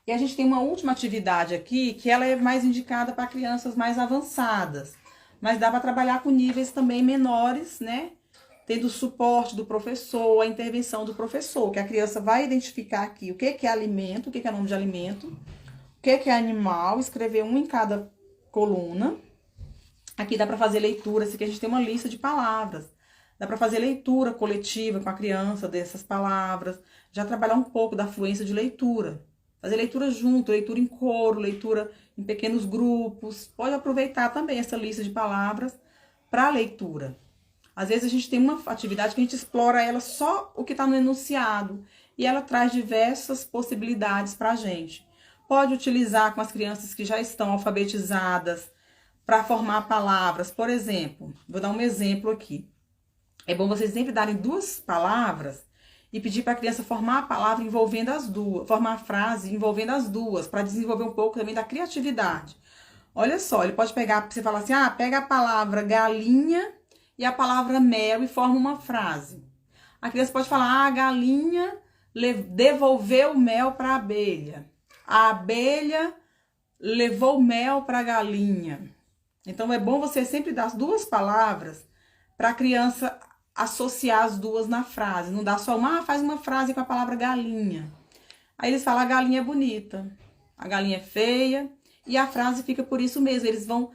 E a gente tem uma última atividade aqui, que ela é mais indicada para crianças mais avançadas. Mas dá para trabalhar com níveis também menores, né? Tendo o suporte do professor, a intervenção do professor, que a criança vai identificar aqui o que é alimento, o que é nome de alimento, o que é animal, escrever um em cada coluna. Aqui dá para fazer leitura, aqui a gente tem uma lista de palavras. Dá para fazer leitura coletiva com a criança dessas palavras, já trabalhar um pouco da fluência de leitura. Fazer leitura junto, leitura em coro, leitura em pequenos grupos. Pode aproveitar também essa lista de palavras para a leitura. Às vezes a gente tem uma atividade que a gente explora ela só o que está no enunciado e ela traz diversas possibilidades para a gente. Pode utilizar com as crianças que já estão alfabetizadas para formar palavras. Por exemplo, vou dar um exemplo aqui. É bom vocês sempre darem 2 palavras e pedir para a criança formar a palavra envolvendo as duas, formar a frase envolvendo as duas, para desenvolver um pouco também da criatividade. Olha só, ele pode pegar, você falar assim, pega a palavra galinha e a palavra mel e forma uma frase. A criança pode falar, a galinha devolveu o mel para a abelha. A abelha levou mel para a galinha. Então é bom você sempre dar as 2 palavras para a criança associar as duas na frase. Não dá só faz uma frase com a palavra galinha. Aí eles falam, a galinha é bonita, a galinha é feia, e a frase fica por isso mesmo. Eles vão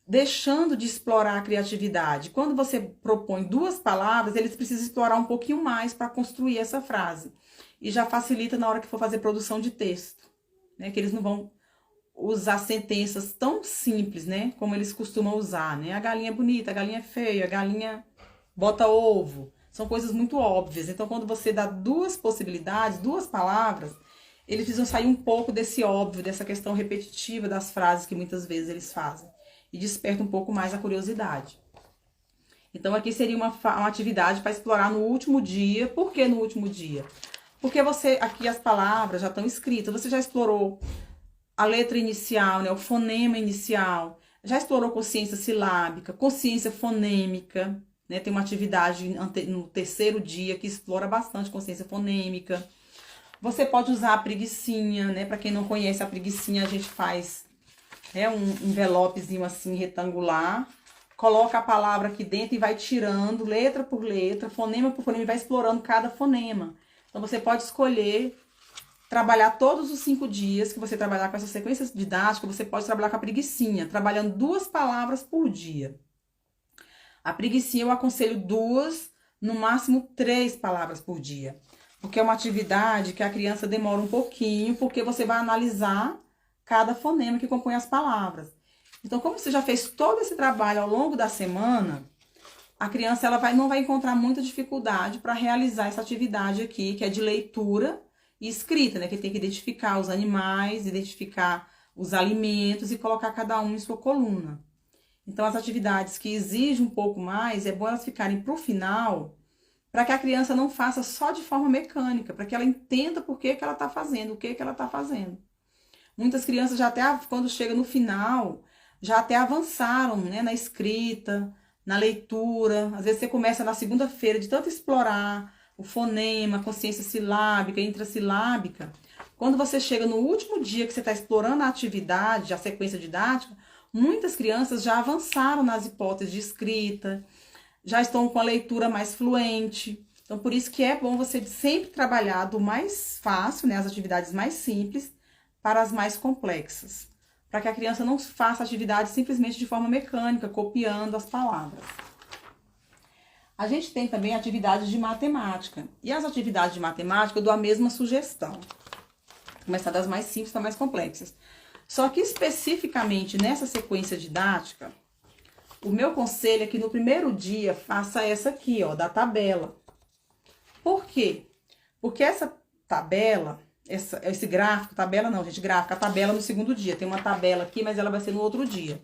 deixando de explorar a criatividade. Quando você propõe 2 palavras, eles precisam explorar um pouquinho mais para construir essa frase. E já facilita na hora que for fazer produção de texto, né? Que eles não vão usar sentenças tão simples, né? Como eles costumam usar, né? A galinha é bonita, a galinha é feia, a galinha bota ovo. São coisas muito óbvias. Então, quando você dá 2 possibilidades, 2 palavras, eles precisam sair um pouco desse óbvio, dessa questão repetitiva das frases que muitas vezes eles fazem. E desperta um pouco mais a curiosidade. Então, aqui seria uma atividade para explorar no último dia. Por que no último dia? Porque aqui as palavras já estão escritas. Você já explorou a letra inicial, né, o fonema inicial. Já explorou consciência silábica, consciência fonêmica. Né? Tem uma atividade no 3º dia que explora bastante consciência fonêmica. Você pode usar a preguicinha, né? Para quem não conhece a preguicinha, a gente faz um envelopezinho assim retangular, coloca a palavra aqui dentro e vai tirando letra por letra, fonema por fonema, e vai explorando cada fonema. Então você pode escolher trabalhar todos os 5 dias que você trabalhar com essa sequência didática, você pode trabalhar com a preguicinha, trabalhando 2 palavras por dia. A preguicinha eu aconselho 2, no máximo 3 palavras por dia. Porque é uma atividade que a criança demora um pouquinho, porque você vai analisar cada fonema que compõe as palavras. Então, como você já fez todo esse trabalho ao longo da semana, a criança não vai encontrar muita dificuldade para realizar essa atividade aqui, que é de leitura e escrita, né? Que tem que identificar os animais, identificar os alimentos e colocar cada um em sua coluna. Então, as atividades que exigem um pouco mais, é bom elas ficarem para o final, para que a criança não faça só de forma mecânica, para que ela entenda por que ela está fazendo, o que ela está fazendo. Muitas crianças já até, quando chega no final, já até avançaram, né, na escrita, na leitura. Às vezes você começa na segunda-feira de tanto explorar o fonema, a consciência silábica, intrassilábica. Quando você chega no último dia que você está explorando a atividade, a sequência didática, muitas crianças já avançaram nas hipóteses de escrita, já estão com a leitura mais fluente. Então, por isso que é bom você sempre trabalhar do mais fácil, né, as atividades mais simples, para as mais complexas. Para que a criança não faça atividade simplesmente de forma mecânica, copiando as palavras. A gente tem também atividades de matemática. E as atividades de matemática eu dou a mesma sugestão. Começar das mais simples para mais complexas. Só que especificamente nessa sequência didática, o meu conselho é que no primeiro dia faça essa aqui, ó, da tabela. Por quê? Porque essa tabela, esse gráfico, tabela não, gente, gráfico, a tabela no segundo dia. Tem uma tabela aqui, mas ela vai ser no outro dia.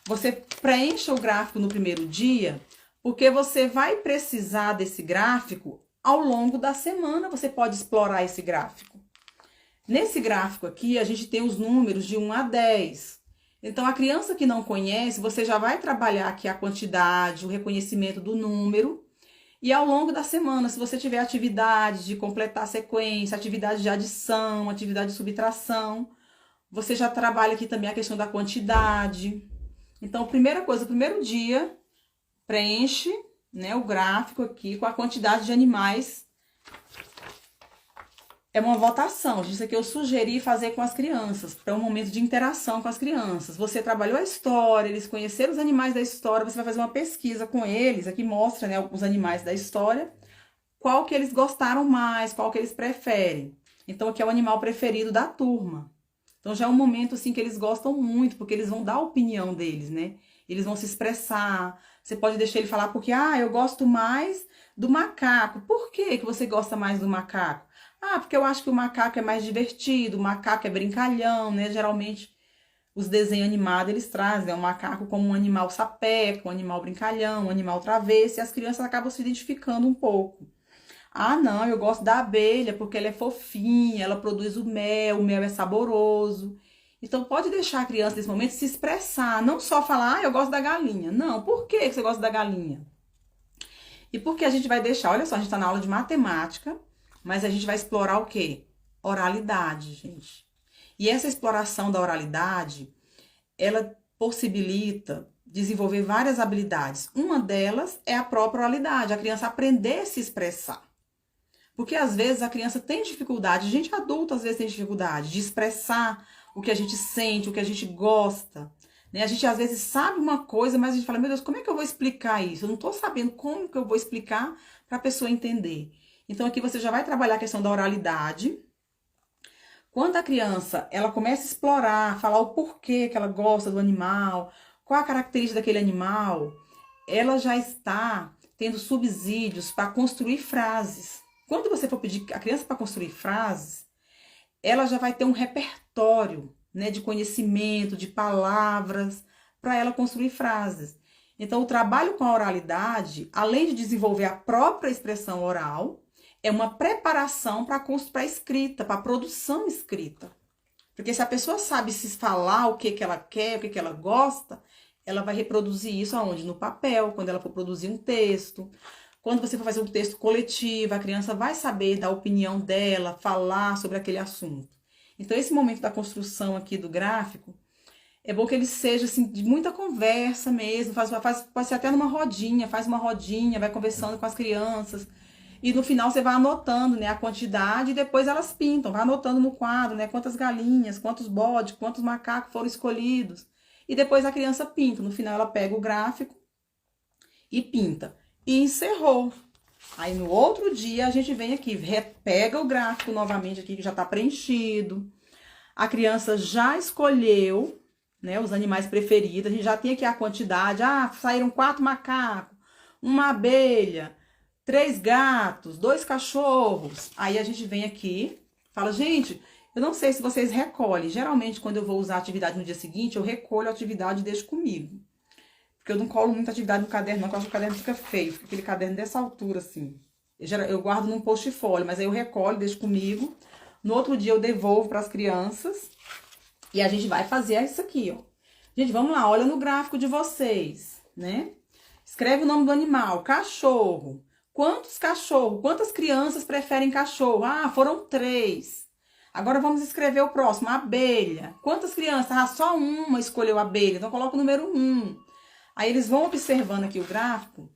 Você preencha o gráfico no primeiro dia, porque você vai precisar desse gráfico ao longo da semana. Você pode explorar esse gráfico. Nesse gráfico aqui, a gente tem os números de 1 a 10. Então, a criança que não conhece, você já vai trabalhar aqui a quantidade, o reconhecimento do número. E ao longo da semana, se você tiver atividade de completar a sequência, atividade de adição, atividade de subtração, você já trabalha aqui também a questão da quantidade. Então, primeira coisa, primeiro dia, preenche, né, o gráfico aqui com a quantidade de animais. É uma votação, isso aqui eu sugeri fazer com as crianças, para um momento de interação com as crianças. Você trabalhou a história, eles conheceram os animais da história, você vai fazer uma pesquisa com eles, aqui mostra, né, os animais da história, qual que eles gostaram mais, qual que eles preferem. Então aqui é o animal preferido da turma. Então já é um momento assim que eles gostam muito, porque eles vão dar a opinião deles, né? Eles vão se expressar. Você pode deixar ele falar porque, eu gosto mais do macaco. Por que que você gosta mais do macaco? Porque eu acho que o macaco é mais divertido, o macaco é brincalhão, né? Geralmente, os desenhos animados, eles trazem, né, o macaco como um animal sapeco, um animal brincalhão, um animal travesso, e as crianças acabam se identificando um pouco. Não, eu gosto da abelha, porque ela é fofinha, ela produz o mel é saboroso. Então, pode deixar a criança, nesse momento, se expressar, não só falar, eu gosto da galinha. Não, por que você gosta da galinha? E porque a gente vai deixar, olha só, a gente tá na aula de matemática, mas a gente vai explorar o quê? Oralidade, gente. E essa exploração da oralidade, ela possibilita desenvolver várias habilidades. Uma delas é a própria oralidade, a criança aprender a se expressar. Porque às vezes a criança tem dificuldade, gente adulta às vezes tem dificuldade de expressar o que a gente sente, o que a gente gosta. Né? A gente às vezes sabe uma coisa, mas a gente fala, meu Deus, como é que eu vou explicar isso? Eu não estou sabendo como que eu vou explicar para a pessoa entender. Então, aqui você já vai trabalhar a questão da oralidade. Quando a criança, ela começa a explorar, falar o porquê que ela gosta do animal, qual a característica daquele animal, ela já está tendo subsídios para construir frases. Quando você for pedir a criança para construir frases, ela já vai ter um repertório, né, de conhecimento, de palavras, para ela construir frases. Então, o trabalho com a oralidade, além de desenvolver a própria expressão oral, é uma preparação para a escrita, para a produção escrita. Porque se a pessoa sabe se falar o que ela quer, o que ela gosta, ela vai reproduzir isso aonde? No papel, quando ela for produzir um texto. Quando você for fazer um texto coletivo, a criança vai saber dar a opinião dela, falar sobre aquele assunto. Então, esse momento da construção aqui do gráfico, é bom que ele seja assim, de muita conversa mesmo, pode ser até numa rodinha, faz uma rodinha, vai conversando com as crianças. E no final você vai anotando, né, a quantidade e depois elas pintam. Vai anotando no quadro, né, quantas galinhas, quantos bodes, quantos macacos foram escolhidos. E depois a criança pinta. No final ela pega o gráfico e pinta. E encerrou. Aí no outro dia a gente vem aqui, pega o gráfico novamente aqui que já está preenchido. A criança já escolheu, né, os animais preferidos. A gente já tem aqui a quantidade. Saíram 4 macacos, uma abelha, 3 gatos, 2 cachorros. Aí a gente vem aqui, fala, gente, eu não sei se vocês recolhem. Geralmente, quando eu vou usar a atividade no dia seguinte, eu recolho a atividade e deixo comigo. Porque eu não colo muita atividade no caderno, não, porque eu acho que o caderno fica feio. Fica aquele caderno dessa altura, assim. Eu guardo num post-folio, mas aí eu recolho, deixo comigo. No outro dia eu devolvo para as crianças. E a gente vai fazer isso aqui, ó. Gente, vamos lá, olha no gráfico de vocês, né? Escreve o nome do animal, cachorro. Quantos cachorros? Quantas crianças preferem cachorro? Foram 3. Agora vamos escrever o próximo, abelha. Quantas crianças? Ah, só uma escolheu abelha, então coloca o número 1. Aí eles vão observando aqui o gráfico.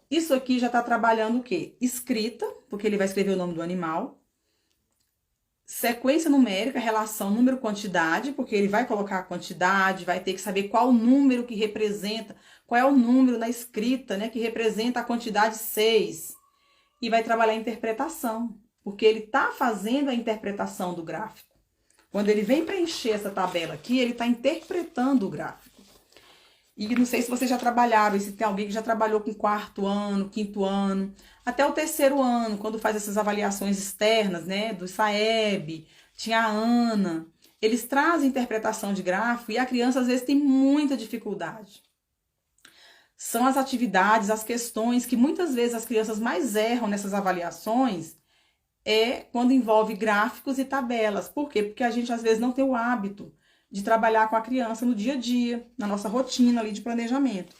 Isso aqui já está trabalhando o quê? Escrita, porque ele vai escrever o nome do animal. Sequência numérica, relação número-quantidade, porque ele vai colocar a quantidade, vai ter que saber qual o número que representa, qual é o número na escrita, né, que representa a quantidade 6. E vai trabalhar a interpretação, porque ele está fazendo a interpretação do gráfico. Quando ele vem preencher essa tabela aqui, ele está interpretando o gráfico. E não sei se vocês já trabalharam, se tem alguém que já trabalhou com 4º ano, 5º ano, até o 3º ano, quando faz essas avaliações externas, né, do SAEB, tinha a Ana. Eles trazem interpretação de gráfico e a criança às vezes tem muita dificuldade. São as atividades, as questões que muitas vezes as crianças mais erram nessas avaliações quando envolve gráficos e tabelas. Por quê? Porque a gente às vezes não tem o hábito de trabalhar com a criança no dia a dia, na nossa rotina ali de planejamento.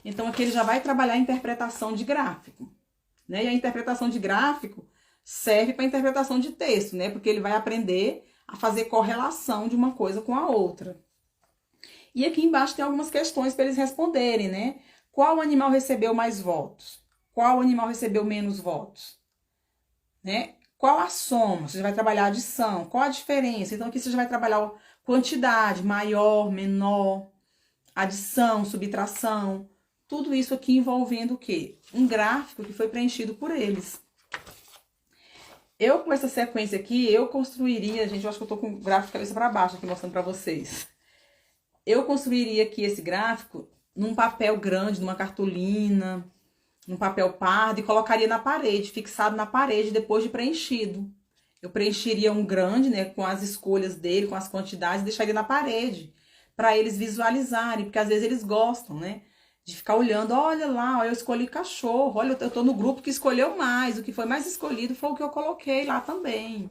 Então aqui ele já vai trabalhar a interpretação de gráfico, né? E a interpretação de gráfico serve para a interpretação de texto, né? Porque ele vai aprender a fazer correlação de uma coisa com a outra. E aqui embaixo tem algumas questões para eles responderem, né? Qual animal recebeu mais votos? Qual animal recebeu menos votos? Né? Qual a soma? Você já vai trabalhar a adição. Qual a diferença? Então aqui você já vai trabalhar quantidade, maior, menor, adição, subtração. Tudo isso aqui envolvendo o quê? Um gráfico que foi preenchido por eles. Eu, com essa sequência aqui, eu construiria, gente, eu acho que eu tô com o gráfico de cabeça para baixo aqui mostrando para vocês. Eu construiria aqui esse gráfico num papel grande, numa cartolina, num papel pardo e colocaria na parede, fixado na parede depois de preenchido. Eu preencheria um grande, né, com as escolhas dele, com as quantidades, e deixaria na parede, para eles visualizarem, porque às vezes eles gostam, né, de ficar olhando, olha lá, eu escolhi cachorro, olha, eu tô no grupo que escolheu mais, o que foi mais escolhido foi o que eu coloquei lá também.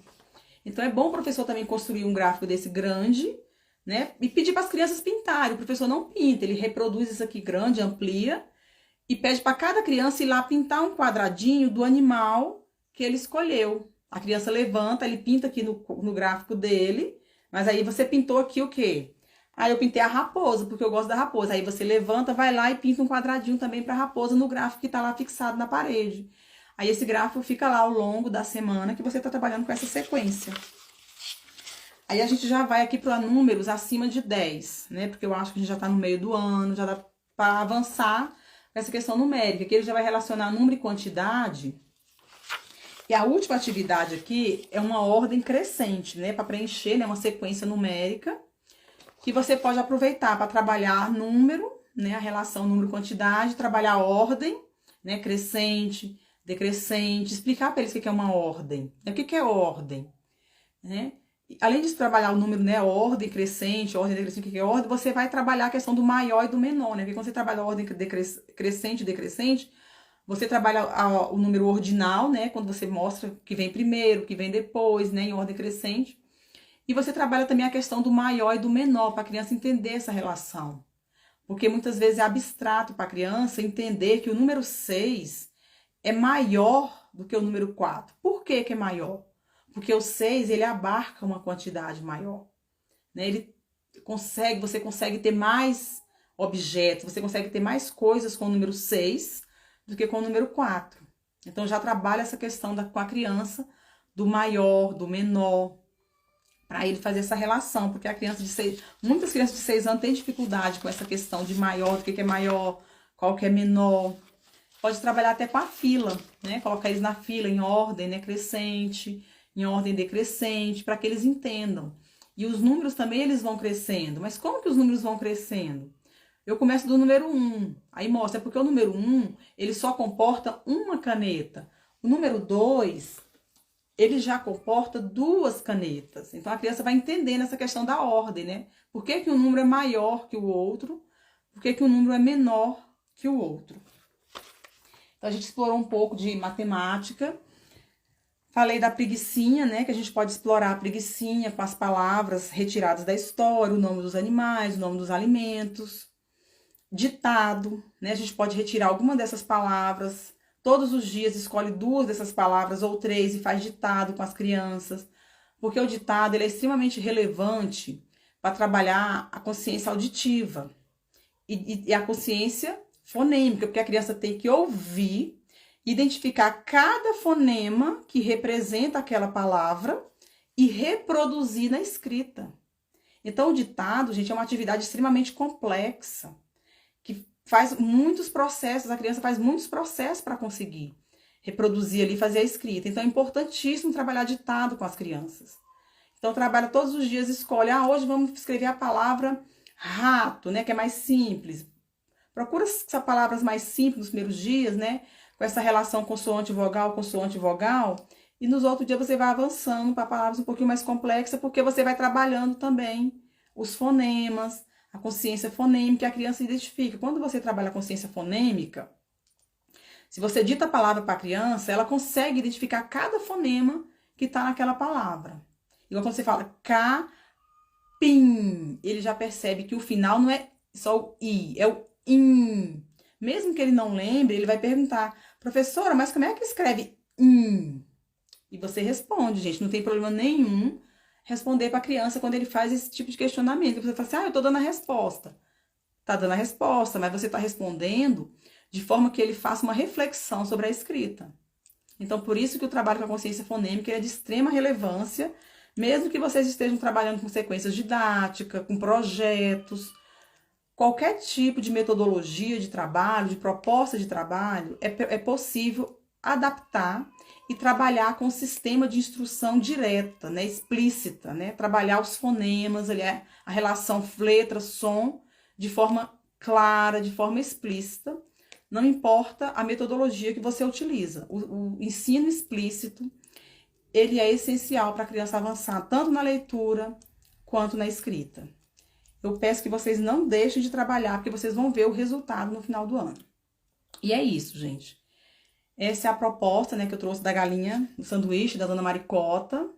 Então é bom o professor também construir um gráfico desse grande, né, e pedir para as crianças pintarem. O professor não pinta, ele reproduz isso aqui grande, amplia, e pede para cada criança ir lá pintar um quadradinho do animal que ele escolheu. A criança levanta, ele pinta aqui no gráfico dele, mas aí você pintou aqui o quê? Aí eu pintei a raposa, porque eu gosto da raposa. Aí você levanta, vai lá e pinta um quadradinho também para a raposa no gráfico que está lá fixado na parede. Aí esse gráfico fica lá ao longo da semana que você está trabalhando com essa sequência. Aí a gente já vai aqui para números acima de 10, né? Porque eu acho que a gente já está no meio do ano, já dá para avançar com essa questão numérica, que ele já vai relacionar número e quantidade. E a última atividade aqui é uma ordem crescente, né? Para preencher, né? Uma sequência numérica que você pode aproveitar para trabalhar número, né? A relação número-quantidade, trabalhar a ordem, né? Crescente, decrescente, explicar para eles o que é uma ordem. O que é ordem, né? Além de trabalhar o número, né, ordem crescente, ordem decrescente, o que é ordem, você vai trabalhar a questão do maior e do menor, né? Porque quando você trabalha a ordem crescente e decrescente, você trabalha o número ordinal, né? Quando você mostra que vem primeiro, que vem depois, né? Em ordem crescente. E você trabalha também a questão do maior e do menor, para a criança entender essa relação. Porque muitas vezes é abstrato para a criança entender que o número 6 é maior do que o número 4. Por que que é maior? Porque o 6, ele abarca uma quantidade maior, né? Você consegue ter mais objetos, você consegue ter mais coisas com o número 6 do que com o número 4. Então, já trabalha essa questão com a criança, do maior, do menor, para ele fazer essa relação, porque muitas crianças de 6 anos têm dificuldade com essa questão de maior, do que é maior, qual que é menor. Pode trabalhar até com a fila, né? Colocar eles na fila em ordem, né, crescente, em ordem decrescente, para que eles entendam. E os números também, eles vão crescendo. Mas como que os números vão crescendo? Eu começo do número 1. Aí mostra, porque o número 1, ele só comporta uma caneta. O número 2, ele já comporta 2 canetas. Então, a criança vai entendendo essa questão da ordem, né? Por que que um número é maior que o outro? Por que que um número é menor que o outro? Então, a gente explorou um pouco de matemática. Falei da preguicinha, né? Que a gente pode explorar a preguicinha com as palavras retiradas da história, o nome dos animais, o nome dos alimentos. Ditado, né? A gente pode retirar alguma dessas palavras. Todos os dias escolhe 2 dessas palavras ou 3 e faz ditado com as crianças. Porque o ditado ele é extremamente relevante para trabalhar a consciência auditiva e a consciência fonêmica, porque a criança tem que ouvir, identificar cada fonema que representa aquela palavra e reproduzir na escrita. Então, o ditado, gente, é uma atividade extremamente complexa, que faz muitos processos, a criança faz muitos processos para conseguir reproduzir ali, fazer a escrita. Então, é importantíssimo trabalhar ditado com as crianças. Então, trabalha todos os dias, escolhe, hoje vamos escrever a palavra rato, né, que é mais simples. Procura essas palavras mais simples nos primeiros dias, né, com essa relação consoante-vogal, e nos outros dias você vai avançando para palavras um pouquinho mais complexas, porque você vai trabalhando também os fonemas, a consciência fonêmica, que a criança identifica. Quando você trabalha a consciência fonêmica, se você dita a palavra para a criança, ela consegue identificar cada fonema que está naquela palavra. Igual quando você fala capim, ele já percebe que o final não é só o i, é o in. Mesmo que ele não lembre, ele vai perguntar, professora, mas como é que escreve in? E você responde, gente, não tem problema nenhum responder para a criança quando ele faz esse tipo de questionamento. Você fala assim, eu tô dando a resposta. Tá dando a resposta, mas você tá respondendo de forma que ele faça uma reflexão sobre a escrita. Então, por isso que o trabalho com a consciência fonêmica é de extrema relevância, mesmo que vocês estejam trabalhando com sequências didáticas, com projetos, qualquer tipo de metodologia de trabalho, de proposta de trabalho, é possível adaptar e trabalhar com um sistema de instrução direta, né, explícita, né, trabalhar os fonemas, a relação letra-som de forma clara, de forma explícita, não importa a metodologia que você utiliza. O ensino explícito, ele é essencial para a criança avançar tanto na leitura quanto na escrita. Eu peço que vocês não deixem de trabalhar, porque vocês vão ver o resultado no final do ano. E é isso, gente. Essa é a proposta, né, que eu trouxe da galinha do sanduíche, da Dona Maricota.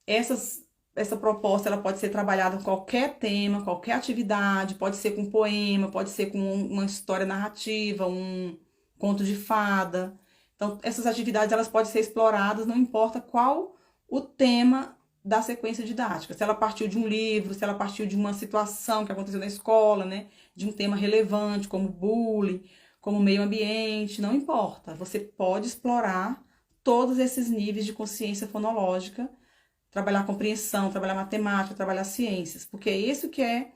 Essa proposta, ela pode ser trabalhada com qualquer tema, qualquer atividade, pode ser com poema, pode ser com uma história narrativa, um conto de fada. Então, essas atividades, elas podem ser exploradas, não importa qual o tema da sequência didática. Se ela partiu de um livro, se ela partiu de uma situação que aconteceu na escola, né, de um tema relevante, como bullying, como meio ambiente, não importa. Você pode explorar todos esses níveis de consciência fonológica, trabalhar compreensão, trabalhar matemática, trabalhar ciências, porque é isso que é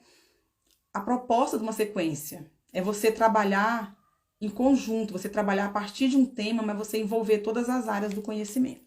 a proposta de uma sequência. É você trabalhar em conjunto, você trabalhar a partir de um tema, mas você envolver todas as áreas do conhecimento.